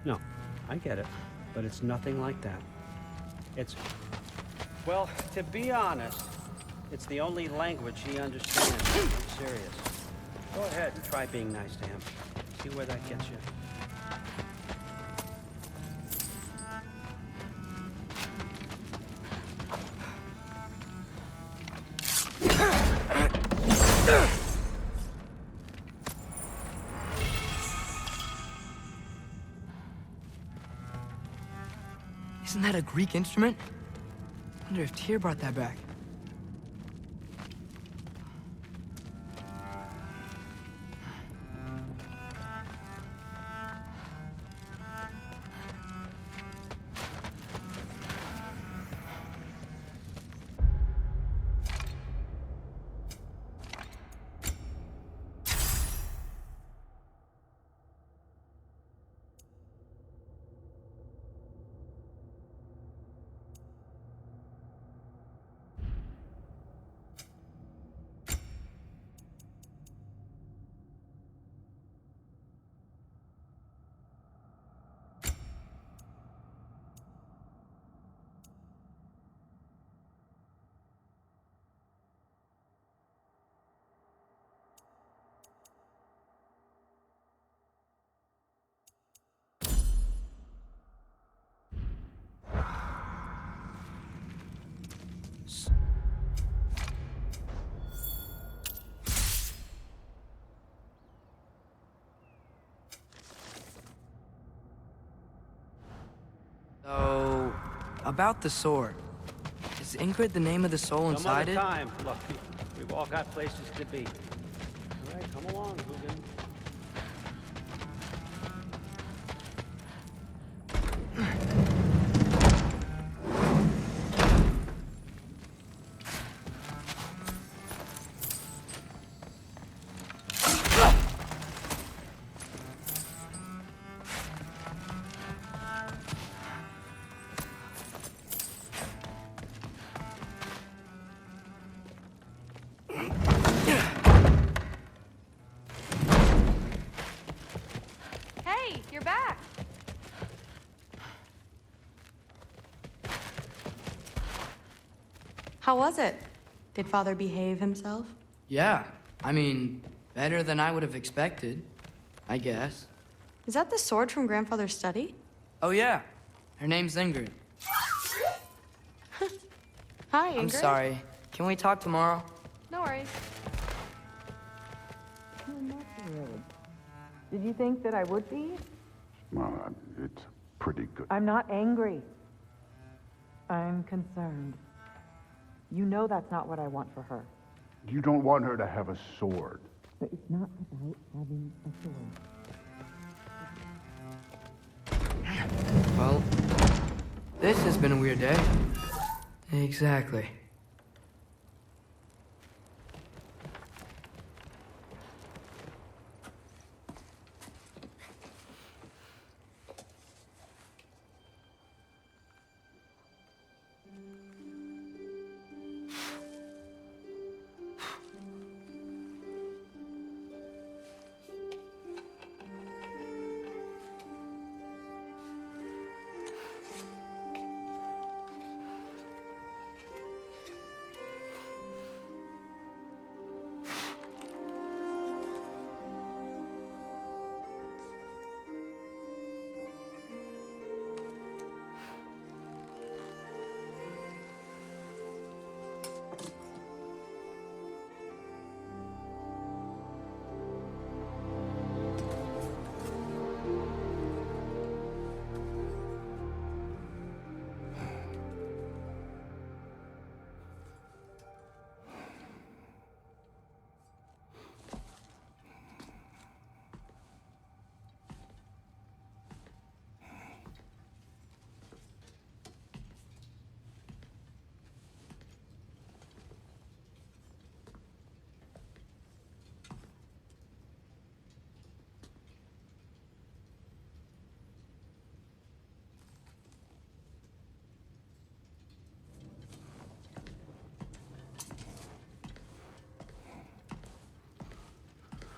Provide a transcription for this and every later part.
No, I get it, but it's nothing like that. It's... Well, to be honest, it's the only language he understands. I'm serious. Go ahead and try being nice to him. See where that gets you. Isn't that a Greek instrument? I wonder if Tyr brought that back. So, about the sword. Is Ingrid the name of the soul inside it? Some other time. Look, we've all got places to be. All right, come along, Hogan. Hey, you're back. How was it? Did Father behave himself? Yeah. I mean, better than I would have expected, I guess. Is that the sword from Grandfather's study? Oh, yeah. Her name's Ingrid. Hi, Ingrid. I'm sorry. Can we talk tomorrow? No worries. Did you think that I would be? Well, it's pretty good. I'm not angry. I'm concerned. You know that's not what I want for her. You don't want her to have a sword. But it's not about having a sword. Well, this has been a weird day. Exactly.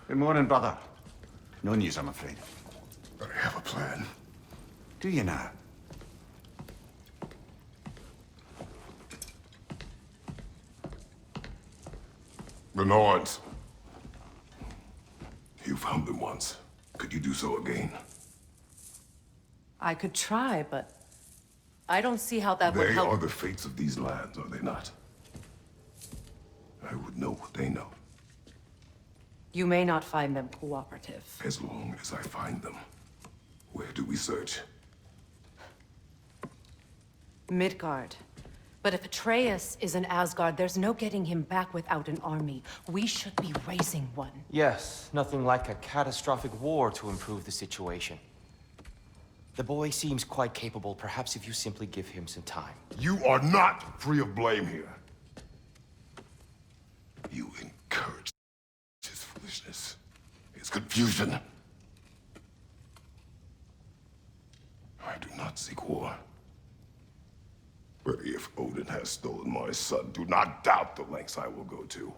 Good morning, brother. No news, I'm afraid. I have a plan. do you now? Bernard, you found them once. Could you do so again? I could try, but I don't see how that would They help. are the fates of these lands, are they not? I would know what they know, You may not find them cooperative. as long as I find them. Where do we search? Midgard. But if Atreus is in Asgard, there's no getting him back without an army. We should be raising one. Yes, nothing like a catastrophic war to improve the situation. The boy seems quite capable, perhaps if you simply give him some time. You are not free of blame here. You encourage his foolishness, his confusion. I do not seek war. But if Odin has stolen my son, do not doubt the lengths I will go to.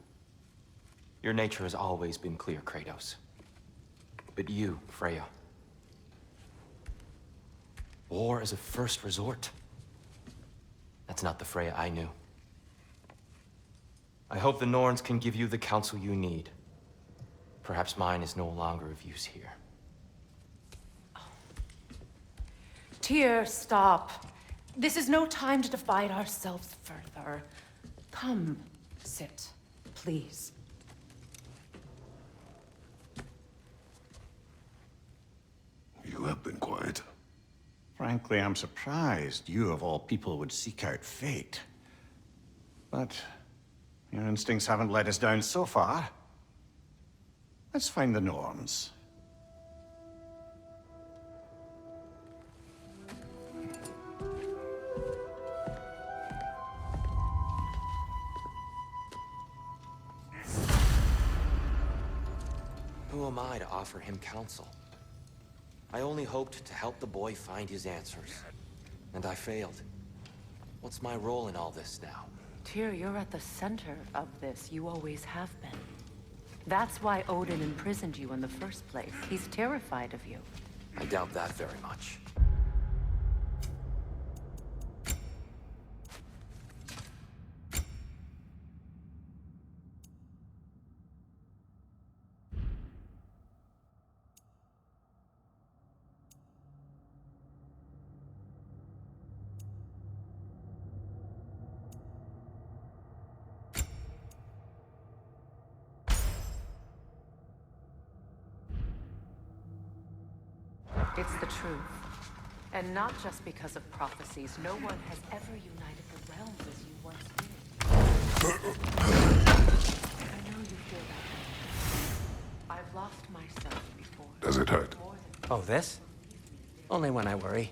Your nature has always been clear, Kratos. But you, Freya. War is a first resort. That's not the Freya I knew. I hope the Norns can give you the counsel you need. Perhaps mine is no longer of use here. Tyr, stop. This is no time to divide ourselves further. Come, sit, please. You have been quiet. Frankly, I'm surprised you of all people would seek out fate. But your instincts haven't let us down so far. Let's find the Norns. Who am I to offer him counsel? I only hoped to help the boy find his answers. And I failed. What's my role in all this now? Tyr, you're at the center of this. You always have been. That's why Odin imprisoned you in the first place. He's terrified of you. I doubt that very much. It's the truth. And not just because of prophecies. No one has ever united the realms as you once did. I know you feel that way. I've lost myself before. Does it hurt? More than Oh, this? Only when I worry.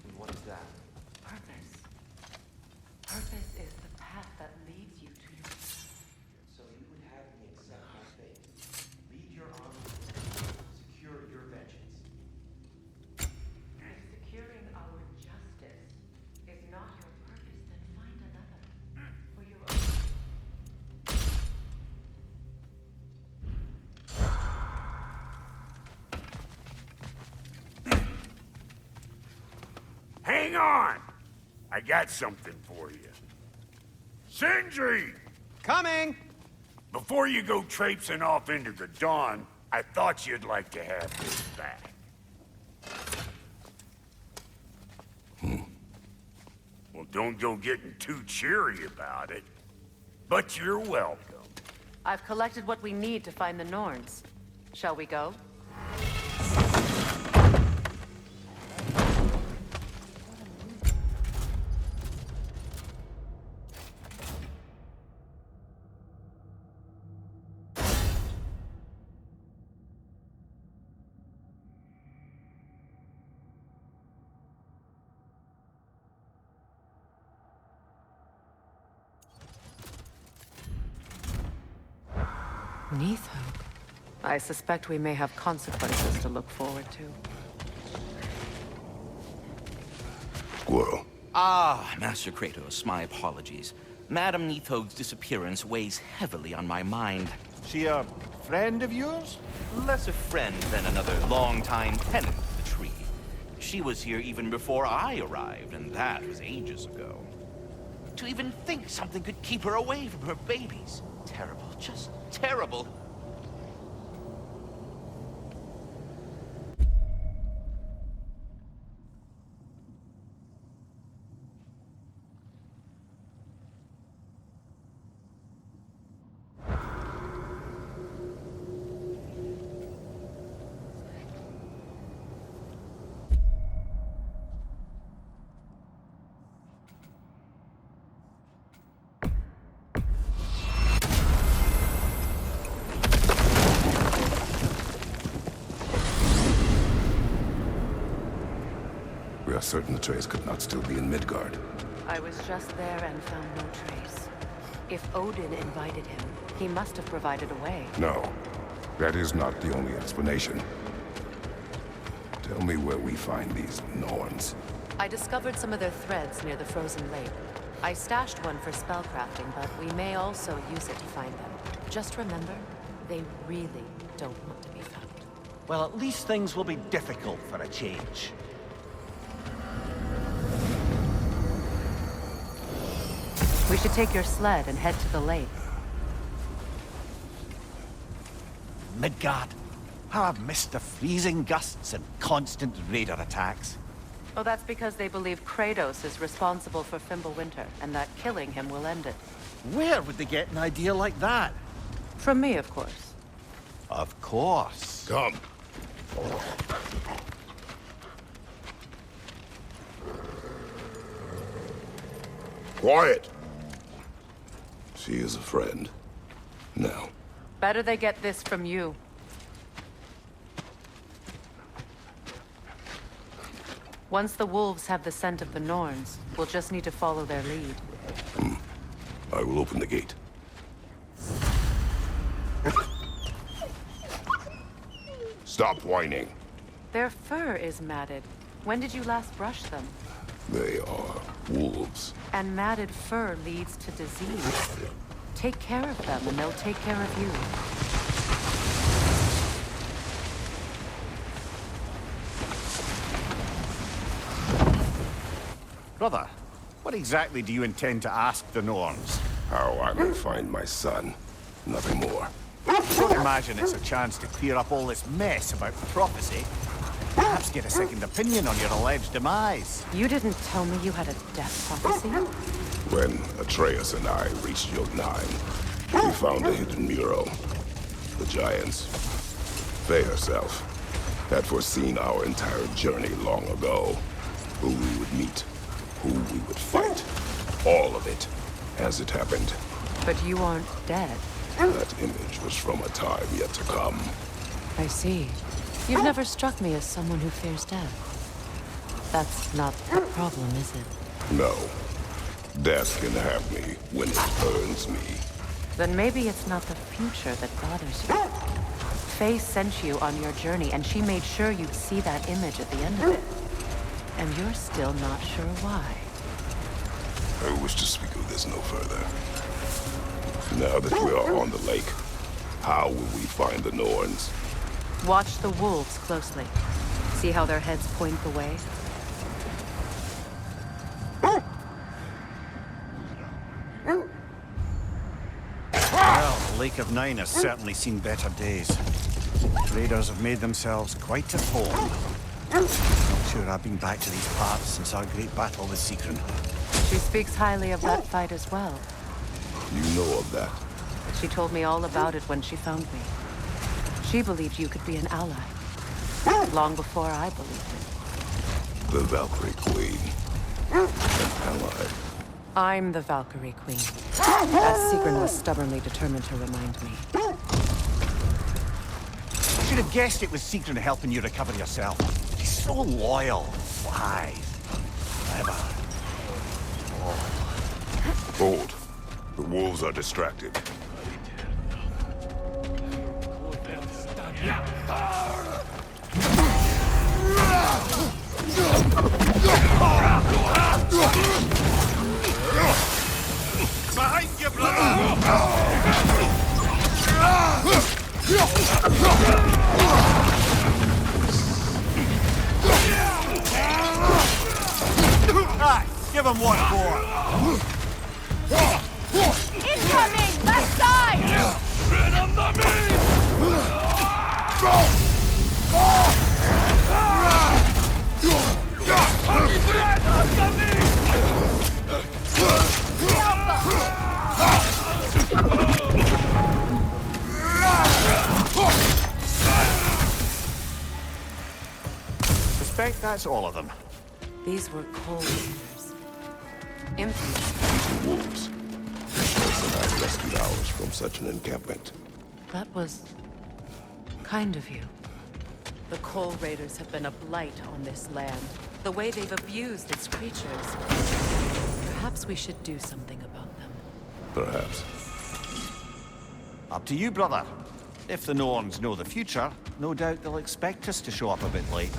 And what is that? purpose. Purpose is the path that leads you to your... So you would have me accept my fate, lead your army, secure your vengeance. If securing our justice is not your purpose, then find another. For your own... Hang on! I got something for you. Sindri! Coming! Before you go traipsing off into the dawn, I thought you'd like to have this back. Well, don't go getting too cheery about it. But you're welcome. I've collected what we need to find the Norns. Shall we go? Neathhope. I suspect we may have consequences to look forward to. Well, Ah, Master Kratos, my apologies. Madame Neathoge's disappearance weighs heavily on my mind. She a friend of yours? Less a friend than another longtime tenant of the tree. She was here even before I arrived, and that was ages ago. To even think something could keep her away from her babies. Terrible, just terrible. We are certain the trace could not still be in Midgard. I was just there and found no trace. If Odin invited him, he must have provided a way. No, that is not the only explanation. Tell me where we find these Norns. I discovered some of their threads near the frozen lake. I stashed one for spellcrafting, but we may also use it to find them. Just remember, they really don't want to be found. Well, at least things will be difficult for a change. We should take your sled and head to the lake. Midgard. How I've missed the freezing gusts and constant raider attacks. Oh, that's because they believe Kratos is responsible for Fimbulwinter, and that killing him will end it. Where would they get an idea like that? From me, of course. Of course. Come. Quiet! She is a friend. Now. Better they get this from you. Once the wolves have the scent of the Norns, we'll just need to follow their lead. I will open the gate. Stop whining. Their fur is matted. When did you last brush them? They are wolves. And matted fur leads to disease. Take care of them, and they'll take care of you. Brother, what exactly do you intend to ask the Norns? How I may find my son. Nothing more. Don't imagine it's a chance to clear up all this mess about prophecy. Perhaps get a second opinion on your alleged demise. You didn't tell me you had a death prophecy? When Atreus and I reached Jotunheim, we found a hidden mural. The Giants, they herself, had foreseen our entire journey long ago. Who we would meet, who we would fight. All of it, as it happened. But you aren't dead. That image was from a time yet to come. I see. You've never struck me as someone who fears death. That's not the problem, is it? No. Death can have me when it earns me. Then maybe it's not the future that bothers you. Faye sent you on your journey, and she made sure you'd see that image at the end of it. And you're still not sure why. I wish to speak of this no further. Now that we are on the lake, how will we find the Norns? Watch the wolves closely. See how their heads point the way? Well, the Lake of Nine has certainly seen better days. Raiders have made themselves quite at home. Not sure I've been back to these parts since our great battle with Sigrun. She speaks highly of that fight as well. You know of that? She told me all about it when she found me. She believed you could be an ally. Long before I believed it. The Valkyrie Queen. An ally. I'm the Valkyrie Queen. As Sigrun was stubbornly determined to remind me. I should have guessed it was Sigrun helping you recover yourself. She's so loyal. Why? Clever. Hold. The wolves are distracted. Behind you, brother! Give him what for. Incoming! Left side! Suspect that's all of them. These were cold raiders. Empty. Wolves. Force and I rescued ours from such an encampment. That was kind of you. The Coal Raiders have been a blight on this land. The way they've abused its creatures. Perhaps we should do something about them. Perhaps. Up to you, brother. If the Norns know the future, no doubt they'll expect us to show up a bit late.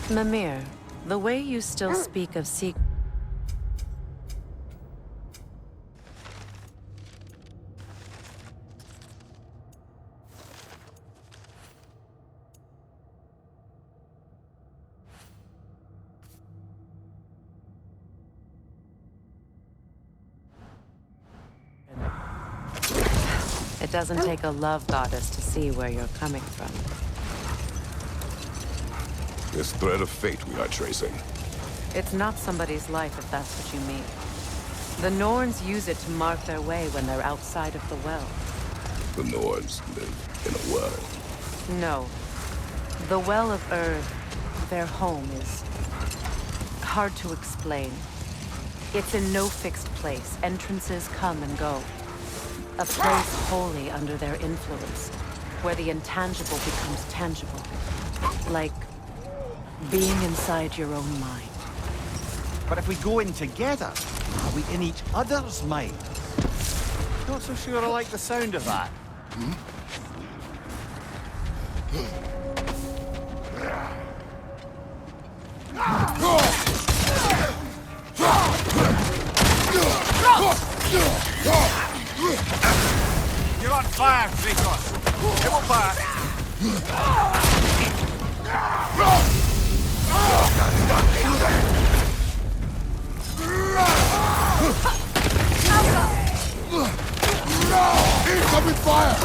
Mimir, the way you still speak of secrets. It doesn't take a love goddess to see where you're coming from. This thread of fate we are tracing. It's not somebody's life, if that's what you mean. The Norns use it to mark their way when they're outside of the well. The Norns live in a well. No. The Well of Earth, their home, is hard to explain. It's in no fixed place. Entrances come and go. A place wholly under their influence, where the intangible becomes tangible. Like being inside your own mind. But if we go in together, are we in each other's mind? Not so sure I like the sound of that. You're on fire, Kratos. It will fire. Incoming fire!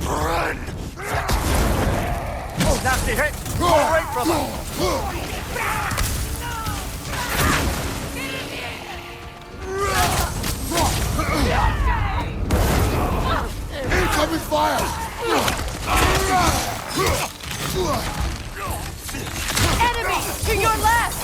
Run! Nasty hit! All right, brother! Incoming fire! Enemy! To your left!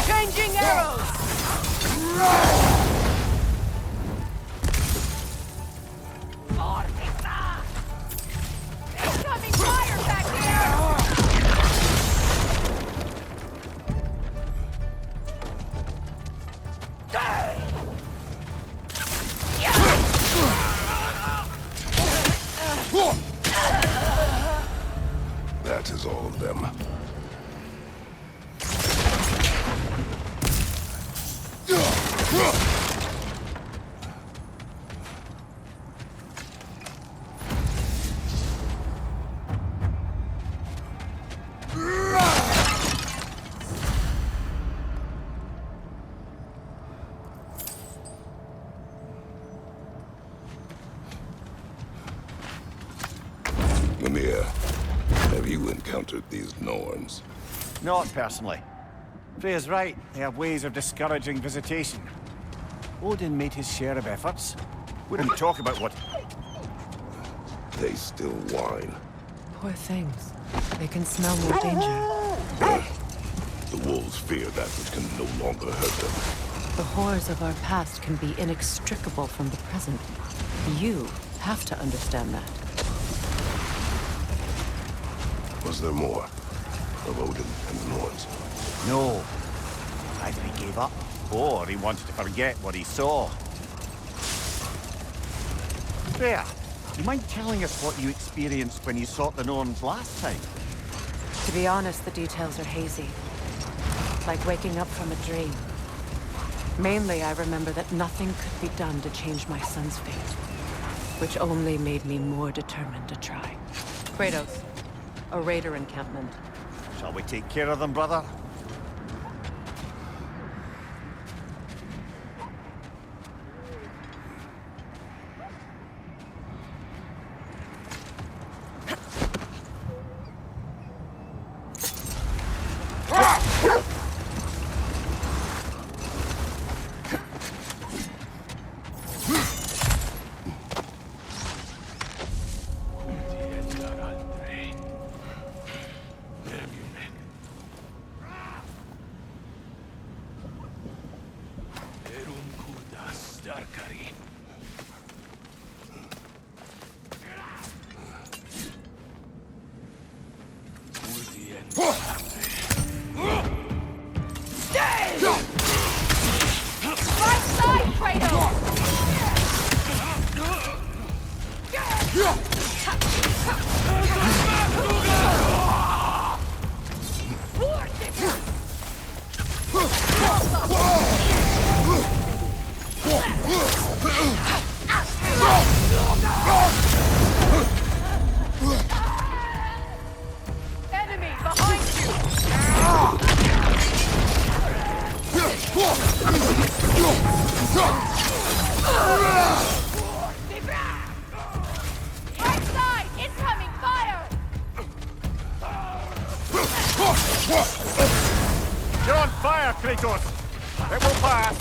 Changing arrows! them. Mimir, have you encountered these Norns? Not personally. Freya's right. They have ways of discouraging visitation. Odin made his share of efforts. Wouldn't talk about what... They still whine. Poor things. They can smell more danger. The wolves fear that which can no longer hurt them. The horrors of our past can be inextricable from the present. You have to understand that. Was there more of Odin and the Norns? No. Either he gave up, or he wanted to forget what he saw. Freya, do you mind telling us what you experienced when you sought the Norns last time? To be honest, the details are hazy. Like waking up from a dream. Mainly, I remember that nothing could be done to change my son's fate. Which only made me more determined to try. Kratos, a raider encampment. Shall we take care of them, brother? Enemy behind you! Right side! Incoming fire! You're on fire, Kratos! It will pass!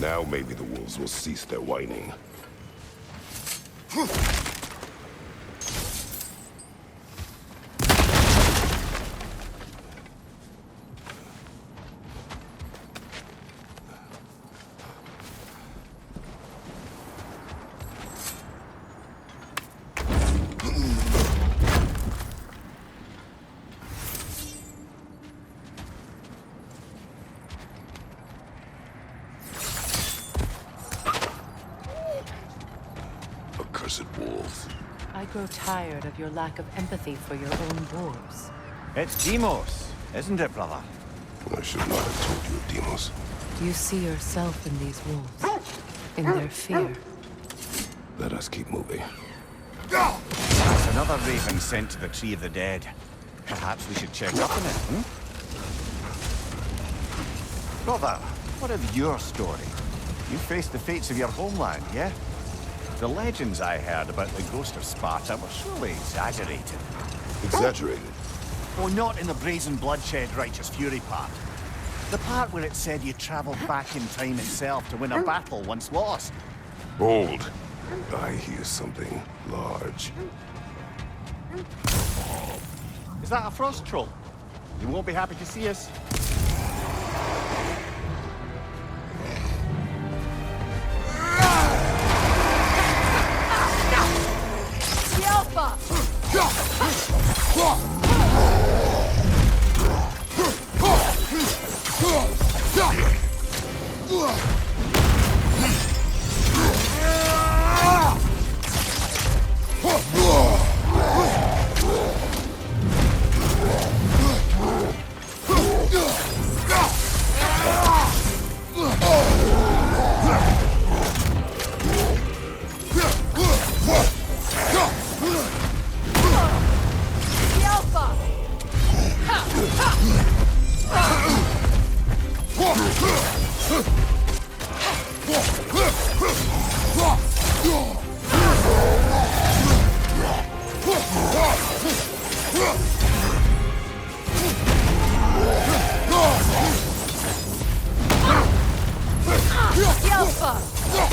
Now maybe the wolves will cease their whining. Accursed wolves. I grow tired of your lack of empathy for your own wolves. It's Demos, isn't it, brother? I should not have told you of Demos. Do you see yourself in these wolves? In their fear? Let us keep moving. That's another raven sent to the Tree of the Dead. Perhaps we should check up on it, hmm? Brother, what of your story? You faced the fates of your homeland, yeah? The legends I heard about the ghost of Sparta were surely exaggerated. Exaggerated? Oh, not in the brazen bloodshed righteous fury part. The part where it said you travelled back in time itself to win a battle once lost. Bold. I hear something large. Is that a frost troll? You won't be happy to see us. The Alpha! The Alpha! The Alpha! The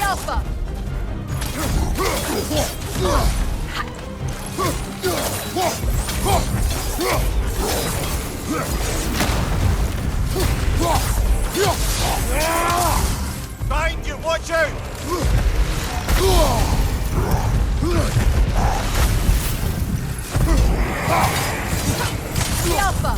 Alpha! Behind you, watch out! The Alpha!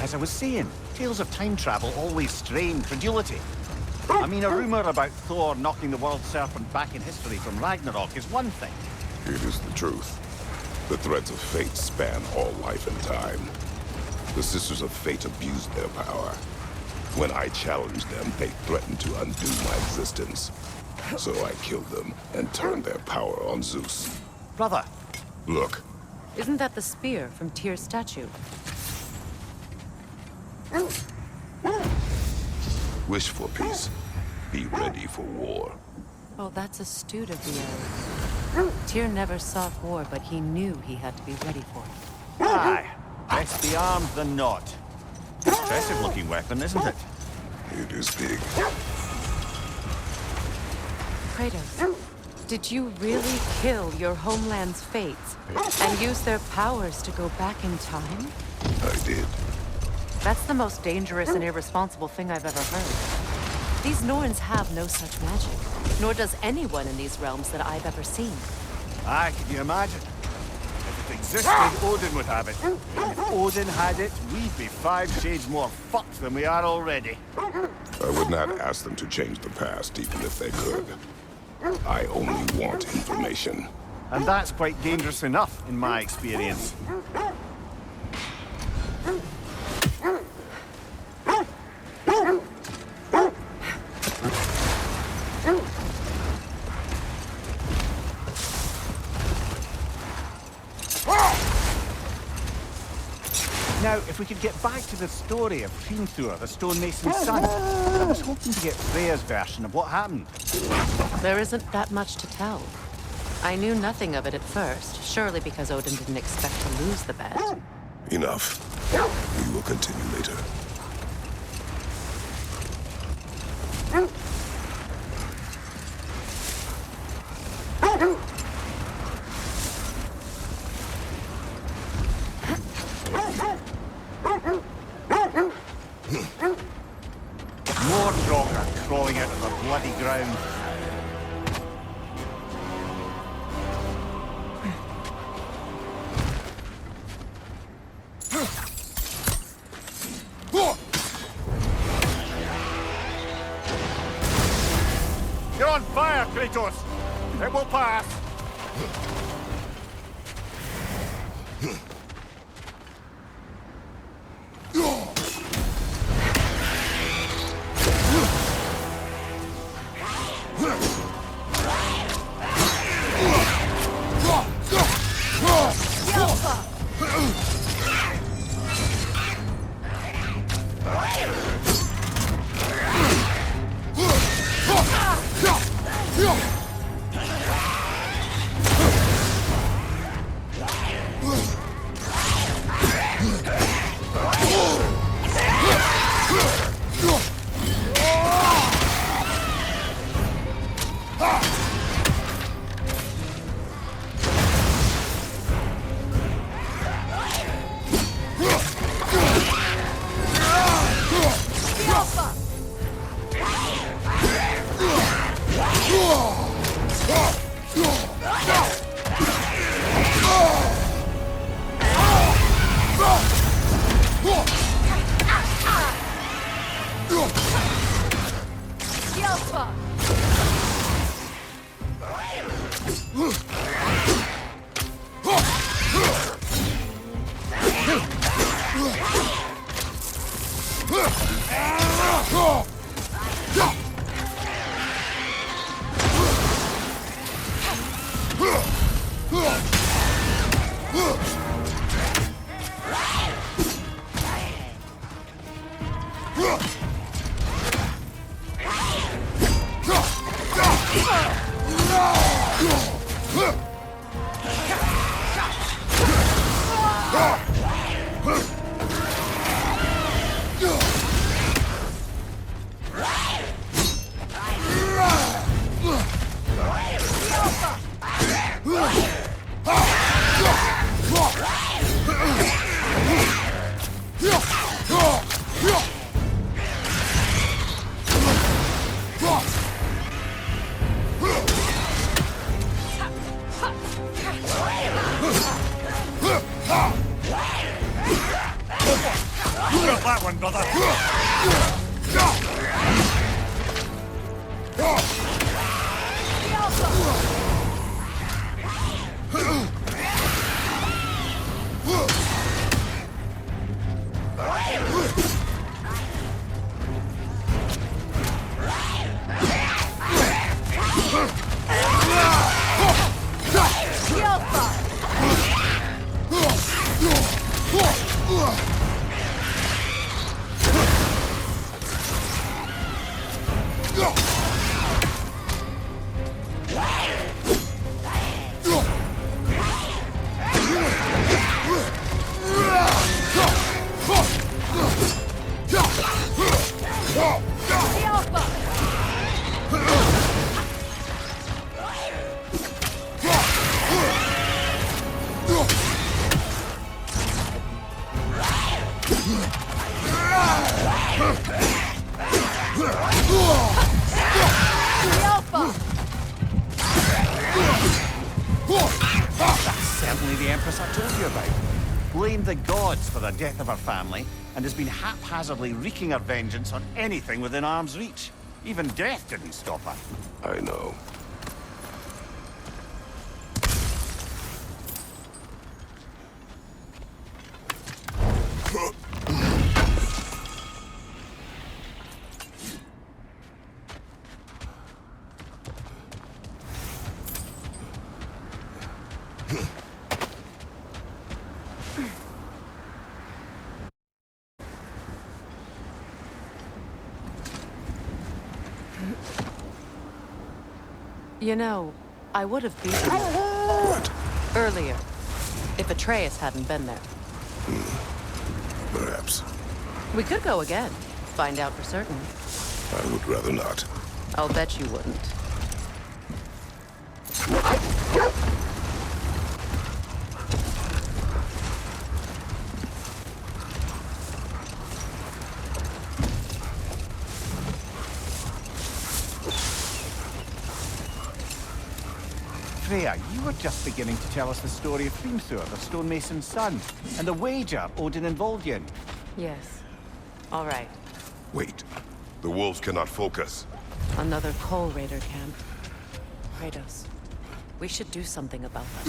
As I was saying, tales of time travel always strain credulity. I mean, a rumor about Thor knocking the world serpent back in history from Ragnarok is one thing. It is the truth. The threads of fate span all life and time. The Sisters of Fate abused their power. When I challenged them, they threatened to undo my existence. So I killed them and turned their power on Zeus. Brother. Look. Isn't that the spear from Tyr's statue? Wish for peace. Be ready for war. Oh, that's astute of the elves. Tyr never sought war, but he knew he had to be ready for it. Aye. Best be armed than not. Impressive looking weapon, isn't it? It is big. Kratos, did you really kill your homeland's fates and use their powers to go back in time? I did. That's the most dangerous and irresponsible thing I've ever heard. These Norns have no such magic, nor does anyone in these realms that I've ever seen. Aye, can you imagine? If it existed, Odin would have it. And if Odin had it, we'd be 5 shades more fucked than we are already. I would not ask them to change the past, even if they could. I only want information. And that's quite dangerous enough, in my experience. Now, if we could get back to the story of Hrimthur, the stonemason's son, I was hoping to get Freya's version of what happened. There isn't that much to tell. I knew nothing of it at first, surely because Odin didn't expect to lose the bet. Enough. We will continue later. More Draugr crawling out of the bloody ground. You're on fire, Kratos! It will pass! That one, brother! That's certainly the Empress I told you about. Blamed the gods for the death of her family, and has been haphazardly wreaking her vengeance on anything within arm's reach. Even death didn't stop her. I know. You know, I would have beaten you. What? Earlier, if Atreus hadn't been there. Perhaps. We could go again, find out for certain. I would rather not. I'll bet you wouldn't. Freya, you were just beginning to tell us the story of Hrimthur, the stonemason's son, and the wager Odin involved you in. Yes. All right. Wait. The wolves cannot focus. Another Coal Raider camp. Kratos, we should do something about that.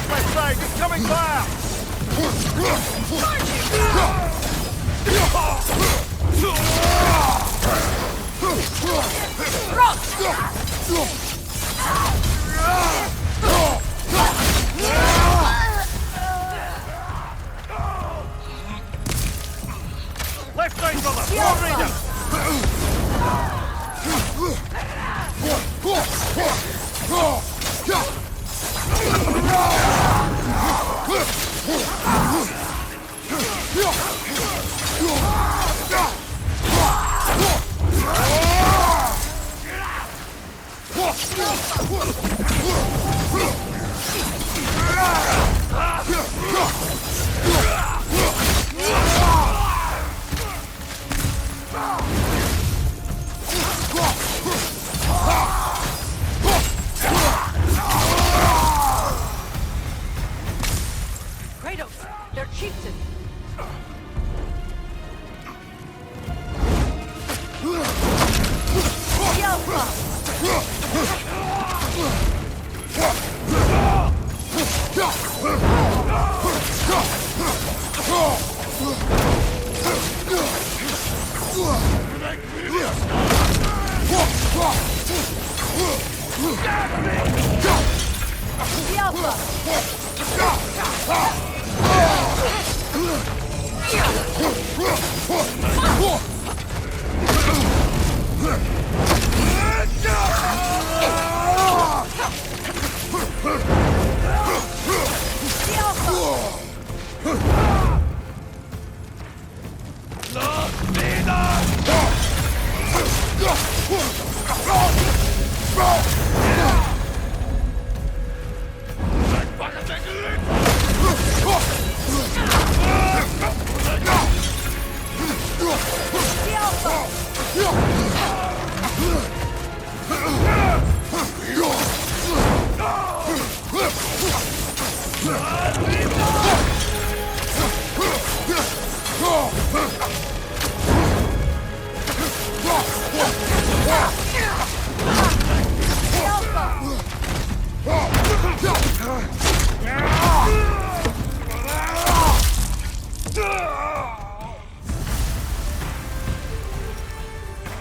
Left side, it's coming clear! Left side, brother! War Raider! Kratos, they're chieftains.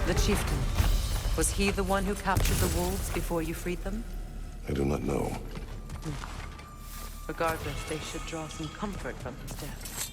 The chieftain. Was he the one who captured the wolves before you freed them? I do not know. Regardless, they should draw some comfort from his death.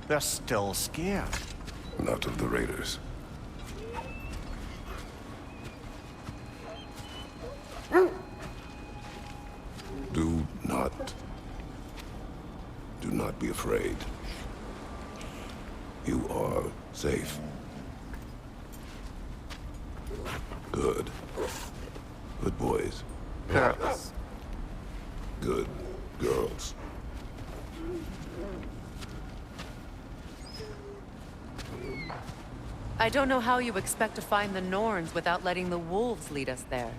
They're still scared. Not of the raiders. Do not be afraid. You are safe. Good. Good boys. Yes. Good girls. I don't know how you expect to find the Norns without letting the wolves lead us there.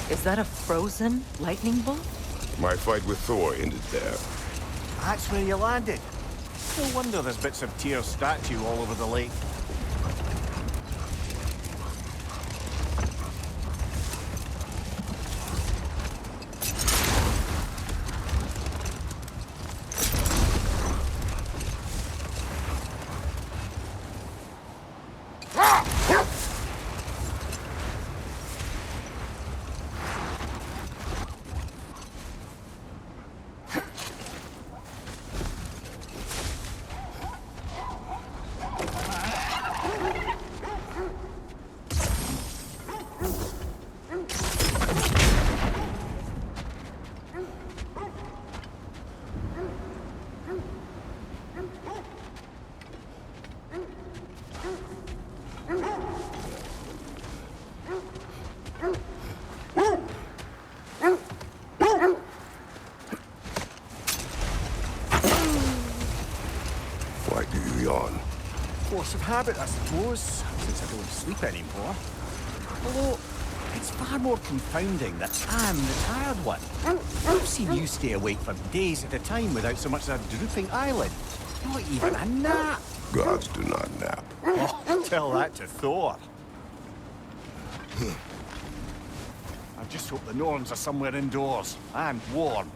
Is that a frozen lightning bolt? My fight with Thor ended there. That's where you landed. No wonder there's bits of Tyr's statue all over the lake. Why do you yawn? Force of habit, I suppose, since I don't sleep anymore. Although, it's far more confounding that I'm the tired one. I've seen you stay awake for days at a time without so much as a drooping eyelid. Not even a nap. Gods do not nap. Oh, tell that to Thor. I just hope the Norns are somewhere indoors and warm.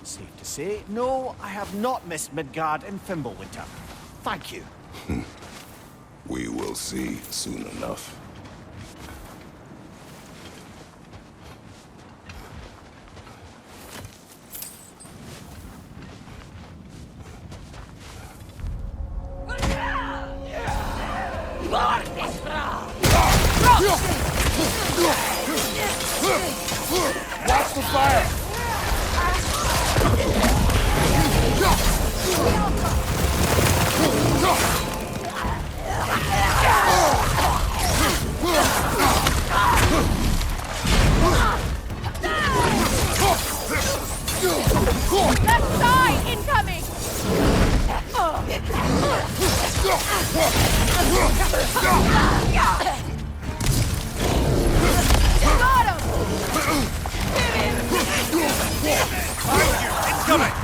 Safe to say, no, I have not missed Midgard in Fimbulwinter. Thank you. We will see soon enough. Watch the fire! Left side incoming! Got him! Incoming!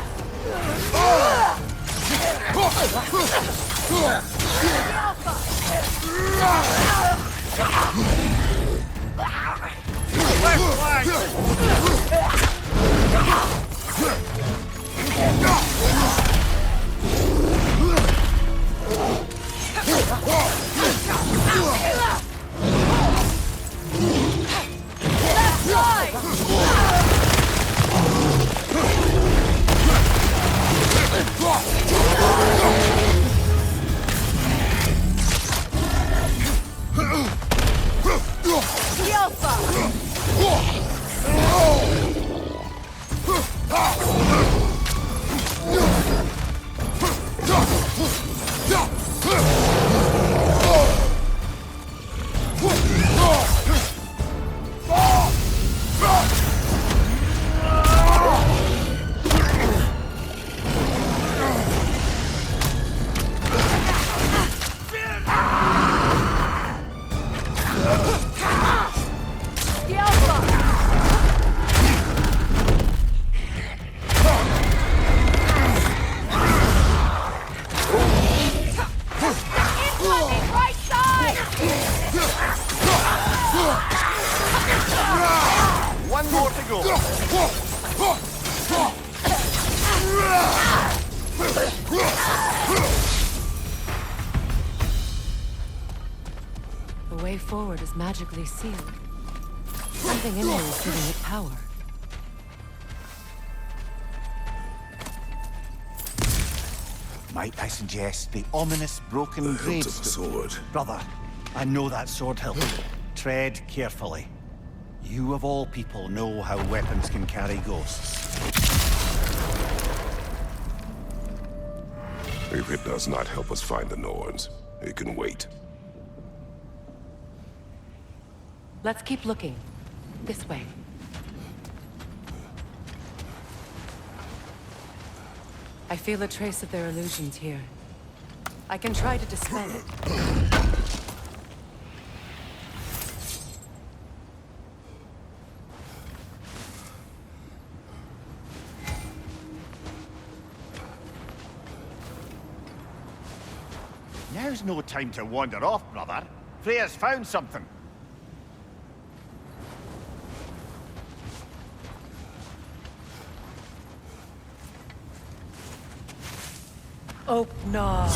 The way forward is magically sealed. Something in here is giving it power. Might I suggest the ominous broken The hilt grave of a sword. Brother, I know that sword hilt. Tread carefully. You of all people know how weapons can carry ghosts. If it does not help us find the Norns, it can wait. Let's keep looking. This way. I feel a trace of their illusions here. I can try to dispel it. Now's no time to wander off, brother. Freya's found something. Oh, no.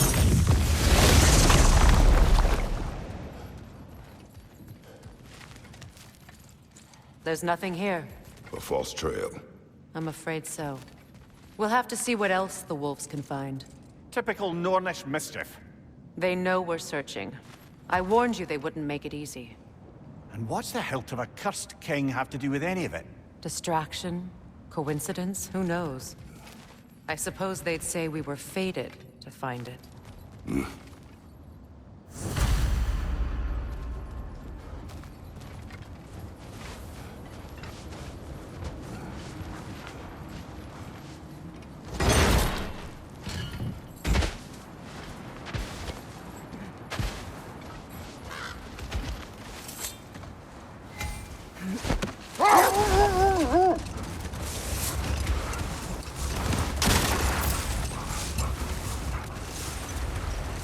There's nothing here. A false trail. I'm afraid so. We'll have to see what else the wolves can find. Typical Nornish mischief. They know we're searching. I warned you they wouldn't make it easy. And what's the hilt of a cursed king have to do with any of it? Distraction? Coincidence? Who knows? I suppose they'd say we were fated to find it.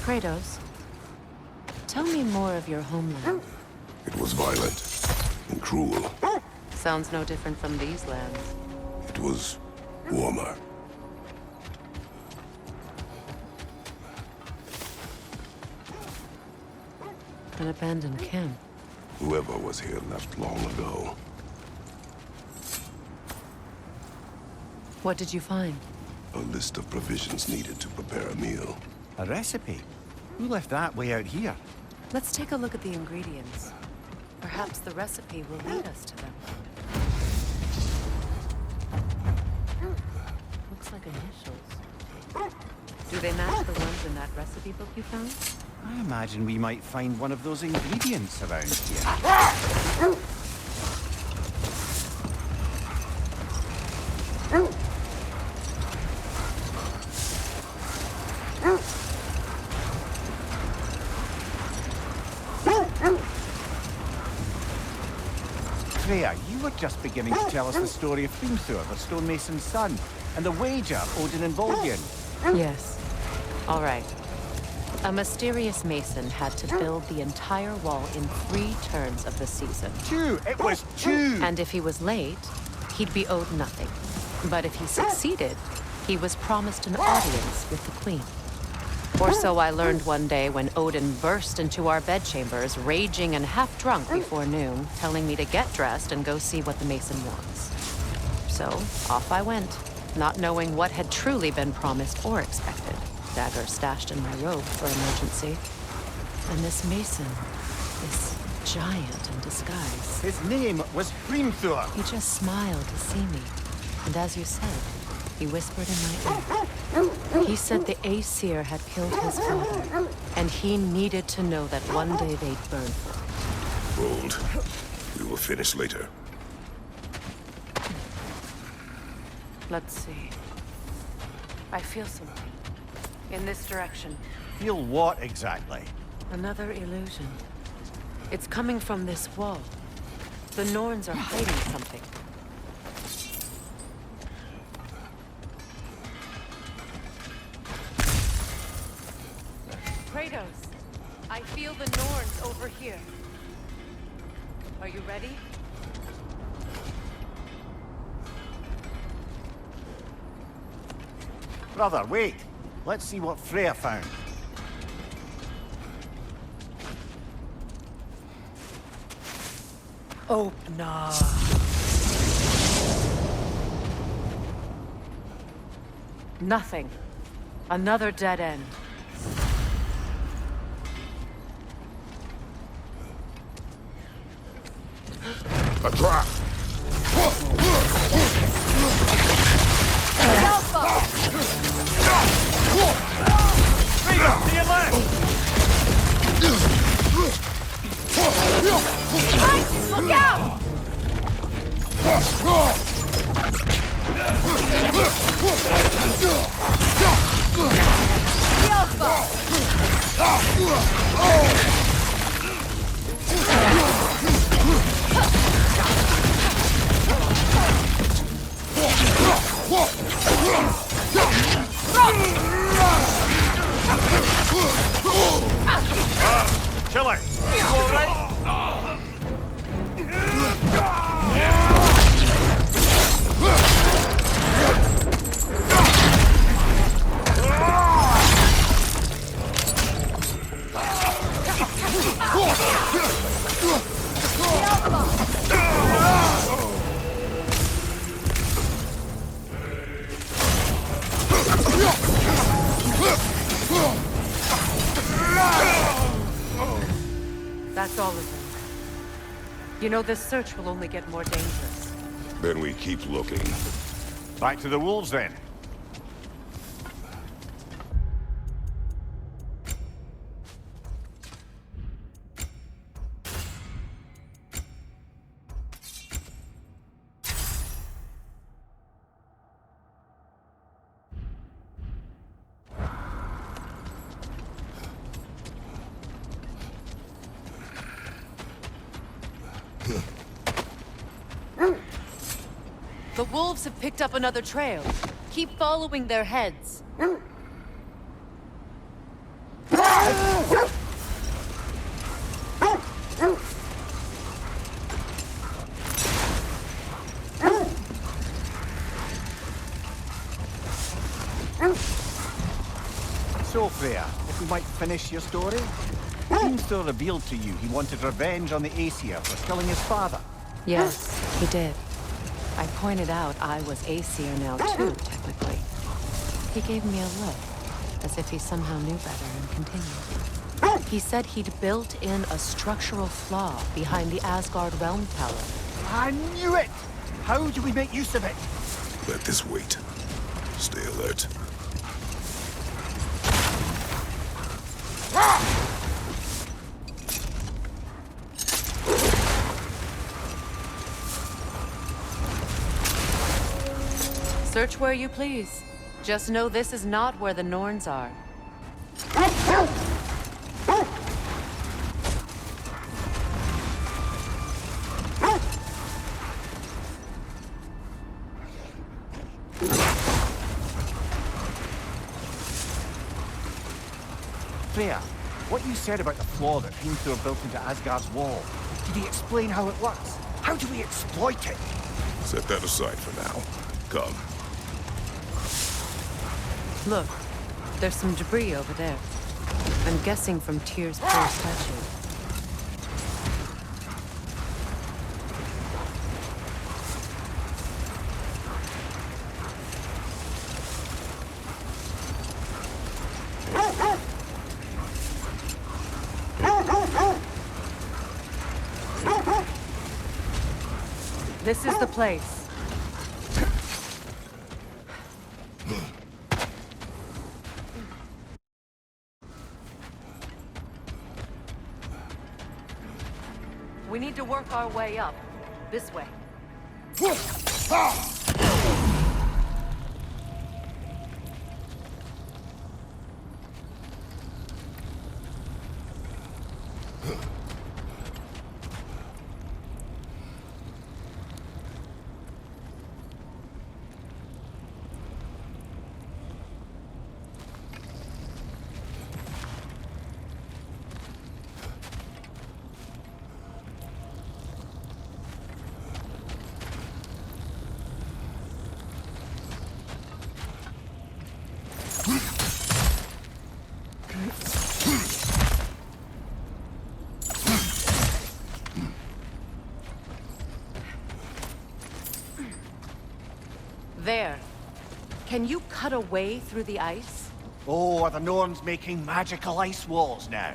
Kratos, tell me more of your homeland. It was violent and cruel. Sounds no different from these lands. It was warmer. An abandoned camp. Whoever was here left long ago. What did you find? A list of provisions needed to prepare a meal. A recipe? Who left that way out here? Let's take a look at the ingredients. Perhaps the recipe will lead us to them. Looks like initials. Do they match the ones in that recipe book you found? I imagine we might find one of those ingredients around here. Freya, you were just beginning to tell us the story of Hrimthur, the stonemason's son, and the wager Odin and Volgin. Yes. All right. A mysterious mason had to build the entire wall in 3 turns of the season. 2! It was 2! And if he was late, he'd be owed nothing. But if he succeeded, he was promised an audience with the queen. Or so I learned one day when Odin burst into our bedchambers, raging and half drunk before noon, telling me to get dressed and go see what the mason wants. So, off I went, not knowing what had truly been promised or expected. Dagger stashed in my robe for emergency. And this mason, this giant in disguise. His name was Hrimthur. He just smiled to see me. And as you said, he whispered in my ear. He said the Aesir had killed his father, and he needed to know that one day they'd burn for it. Hold. We will finish later. Let's see. I feel something. In this direction. Feel what exactly? Another illusion. It's coming from this wall. The Norns are hiding something. Kratos, I feel the Norns over here. Are you ready? Brother, wait. Let's see what Freya found. Oh, nah. Nothing. Another dead end. A trap! Rita, to your left! Look out! Killer! You alright? That's all of them. You know, this search will only get more dangerous. Then we keep looking. Back to the wolves, then. The wolves have picked up another trail. Keep following their heads. So, Freya, if we might finish your story? It seems to have revealed to you he wanted revenge on the Aesir for killing his father. Yes, he did. I pointed out I was Aesir now too, technically. He gave me a look, as if he somehow knew better and continued. He said he'd built in a structural flaw behind the Asgard Realm Tower. I knew it! How do we make use of it? Let this wait. Stay alert. Search where you please. Just know this is not where the Norns are. Freya, what you said about the flaw that Heimdall built into Asgard's wall, did he explain how it works? How do we exploit it? Set that aside for now. Come. Look, there's some debris over there. I'm guessing from Tyr's poor statue. This is the place. We need to work our way up. This way. There. Can you cut a way through the ice? Oh, are the Norns making magical ice walls now?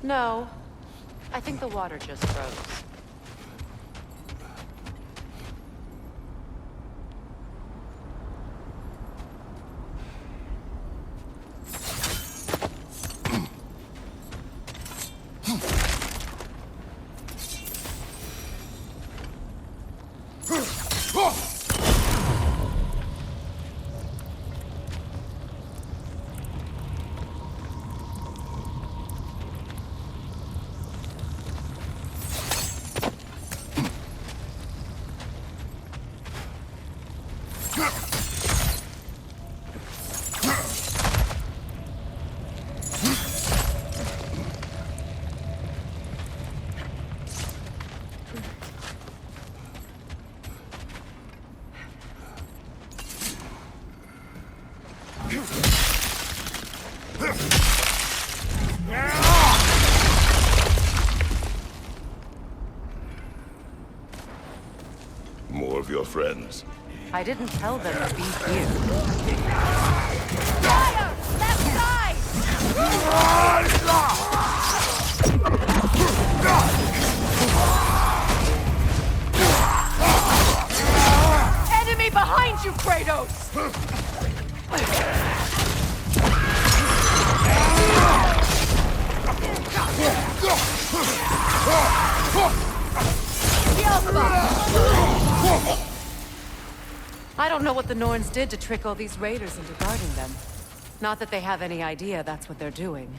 No. I think the water just froze. More of your friends. I didn't tell them to be here. Fire! Left side! Enemy behind you, Kratos! I don't know what the Norns did to trick all these raiders into guarding them. Not that they have any idea that's what they're doing.